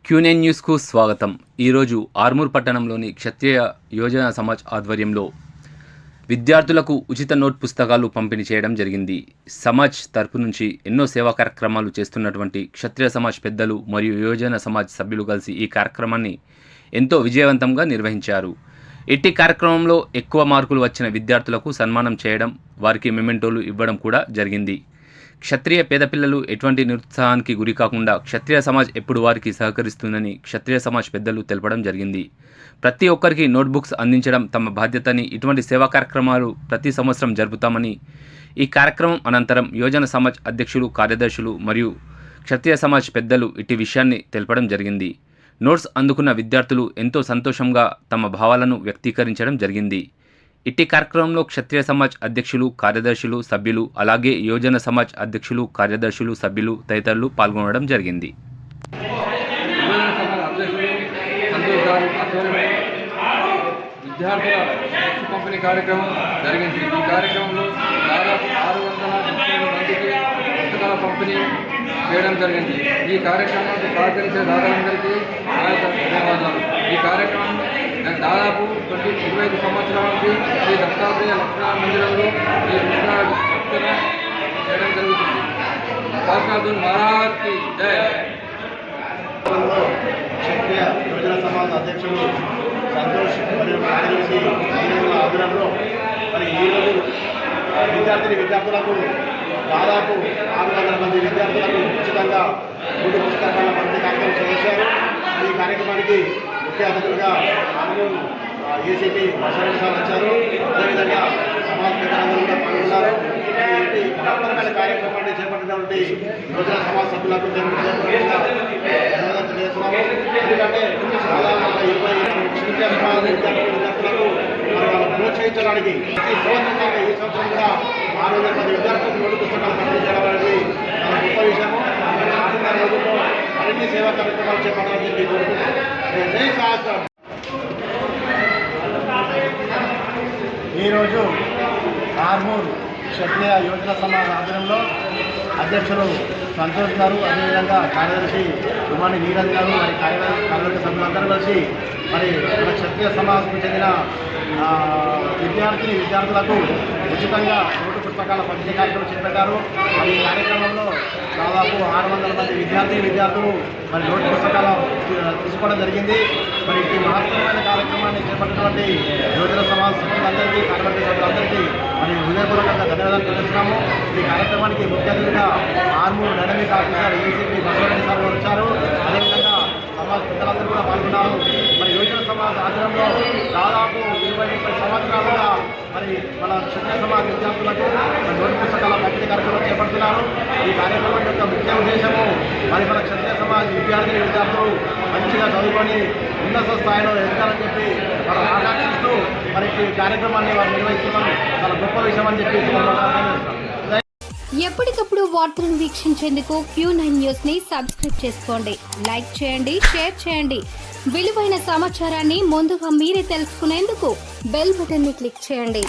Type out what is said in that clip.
Q9 న్యూస్కు స్వాగతం. ఈరోజు ఆర్మూర్ పట్టణంలోని క్షత్రియ యోజన సమాజ్ ఆధ్వర్యంలో విద్యార్థులకు ఉచిత నోట్ పుస్తకాలు పంపిణీ చేయడం జరిగింది. సమాజ్ తరపు నుంచి ఎన్నో సేవా కార్యక్రమాలు చేస్తున్నటువంటి క్షత్రియ సమాజ్ పెద్దలు మరియు యోజన సమాజ్ సభ్యులు కలిసి ఈ కార్యక్రమాన్ని ఎంతో విజయవంతంగా నిర్వహించారు. ఇట్టి కార్యక్రమంలో ఎక్కువ మార్కులు వచ్చిన విద్యార్థులకు సన్మానం చేయడం, వారికి మెమెంటోలు ఇవ్వడం కూడా జరిగింది. క్షత్రియ పేద పిల్లలు ఎటువంటి నిరుత్సాహానికి గురి కాకుండా క్షత్రియ సమాజ్ ఎప్పుడు వారికి సహకరిస్తుందని క్షత్రియ సమాజ్ పెద్దలు తెలపడం జరిగింది. ప్రతి ఒక్కరికి నోట్బుక్స్ అందించడం తమ బాధ్యతని, ఇటువంటి సేవా కార్యక్రమాలు ప్రతి సంవత్సరం జరుపుతామని ఈ కార్యక్రమం అనంతరం యోజన సమాజ్ అధ్యక్షులు, కార్యదర్శులు మరియు క్షత్రియ సమాజ్ పెద్దలు ఇట్టి విషయాన్ని తెలపడం జరిగింది. నోట్స్ అందుకున్న విద్యార్థులు ఎంతో సంతోషంగా తమ భావాలను వ్యక్తీకరించడం జరిగింది. ఇట్టి కార్యక్రమంలో క్షత్రియ సమాజ్ అధ్యక్షులు, కార్యదర్శులు, సభ్యులు, అలాగే యోజన సమాజ్ అధ్యక్షులు, కార్యదర్శులు, సభ్యులు తదితరులు పాల్గొనడం జరిగింది. విద్యార్థుల పంపిణీ కార్యక్రమం జరిగింది. ఈ కార్యక్రమంలో దాదాపు 630 మందికి పుస్తకాల పంపిణీ చేయడం జరిగింది. ఈ కార్యక్రమానికి సహకరించే దాదాపులందరికీ ధన్యవాదాలు. ఈ కార్యక్రమం దాదాపు 25 సంవత్సరాల నుంచి శ్రీ దత్తాత్రేయ లక్ష్మణ మందిరంలో ఈ పుస్తకాల చేయడం జరుగుతుంది. శాసనాథున్ మహారాజ్కి జై. క్షత్రియ యోజన సమాజ్ అధ్యక్షులు సంతోష్ మరియు కార్యదర్శి ఆధ్వర్యంలో మరి ఈరోజు విద్యార్థులకు దాదాపు 600 మంది విద్యార్థులకు ఉచితంగా 3 పుస్తకాల పంపిణీ కార్యక్రమం చేశారు. ఈ కార్యక్రమానికి ముఖ్య అతిథులుగా ఆర్మూర్ ఏసీపీ బసవరెడ్డి సార్ వచ్చారు. అదేవిధంగా సమాజ్ పెద్దలందరూ కూడా పాల్గొన్నారు. ఈ మహత్తరమైన కార్యక్రమాన్ని చేపట్టినటువంటి యోజన సమాజ్ సభ్యులకు ధన్యవాదాలు తెలియజేస్తున్నాము. ఎందుకంటే దాదాపు 20 క్షత్రియ సమాజ విద్యార్థులకు మరి వాళ్ళు ప్రోత్సహించడానికి ఈ సంవత్సరం కూడా 600 మంది విద్యార్థులకు 3 పుస్తకాలు పంపిణీ చేయడం అనేది చాలా గొప్ప విషయము. రానున్న రోజుల్లో మరిన్ని సేవా కార్యక్రమాలు చేపట్టాలని చెప్పి కోరుకుంటున్నాను. జై సహస్రం. ఈరోజు ఆర్మూర్ క్షత్రియ యోజన సమాజ్ ఆధ్వర్యంలో అధ్యక్షులు సంతోష్ గారు, అదేవిధంగా కార్యదర్శి రుమాని నీరజ్ గారు, మరి కార్యవర్గ సభ్యులందరూ కలిసి మరి మన క్షత్రియ సమాజ్కు చెందిన విద్యార్థులకు ఉచితంగా నోటు పుస్తకాల పంపిణీ కార్యక్రమం చేపట్టారు. మరి ఈ కార్యక్రమంలో దాదాపు 600 మంది విద్యార్థులు మరి నోటు పుస్తకాలు తీసుకోవడం జరిగింది. మరి ఈ మహత్తరమైన కార్యక్రమాన్ని చేపట్టినటువంటి యోజన సమాజ్ సభ్యులందరికీ, కార్యవర్గ సభ్యులందరికీ మరి హృదయపూర్వకంగా ధన్యవాదాలు తెలుస్తున్నాము. ఈ కార్యక్రమానికి ముఖ్య అతిథిగా Armoor dynamic officer ACP Basavareddy sir వచ్చారు. అదేవిధంగా సమాజ్ పెద్దలందరూ కూడా పాల్గొన్నారు. మరి యోజన సమాజ్ ఆధ్వర్యంలో దాదాపు 20-30 సంవత్సరాలుగా మరి మన క్షత్రియ సమాజ్ విద్యార్థులకు నోటు పుస్తకాల పంపిణీ కార్యక్రమం చేపడుతున్నారు. ఈ కార్యక్రమం యొక్క ముఖ్య ఉద్దేశము మరి మన క్షత్రియ సమాజ్ విద్యార్థులు మంచిగా చదువుకొని ఉన్నత స్థాయిలో ఎదగాలని చెప్పి వారు ఆకాంక్షిస్తూ మరి ఈ కార్యక్రమాన్ని వారు నిర్వహిస్తున్నాం. చాలా గొప్ప విషయం అని చెప్పి ఎప్పటికప్పుడు వార్తలను వీక్షించేందుకు Q9 న్యూస్ ని సబ్స్క్రైబ్ చేసుకోండి, లైక్ చేయండి, షేర్ చేయండి. విలువైన సమాచారాన్ని ముందుగా మీరే తెలుసుకునేందుకు బెల్ బటన్ ని క్లిక్ చేయండి.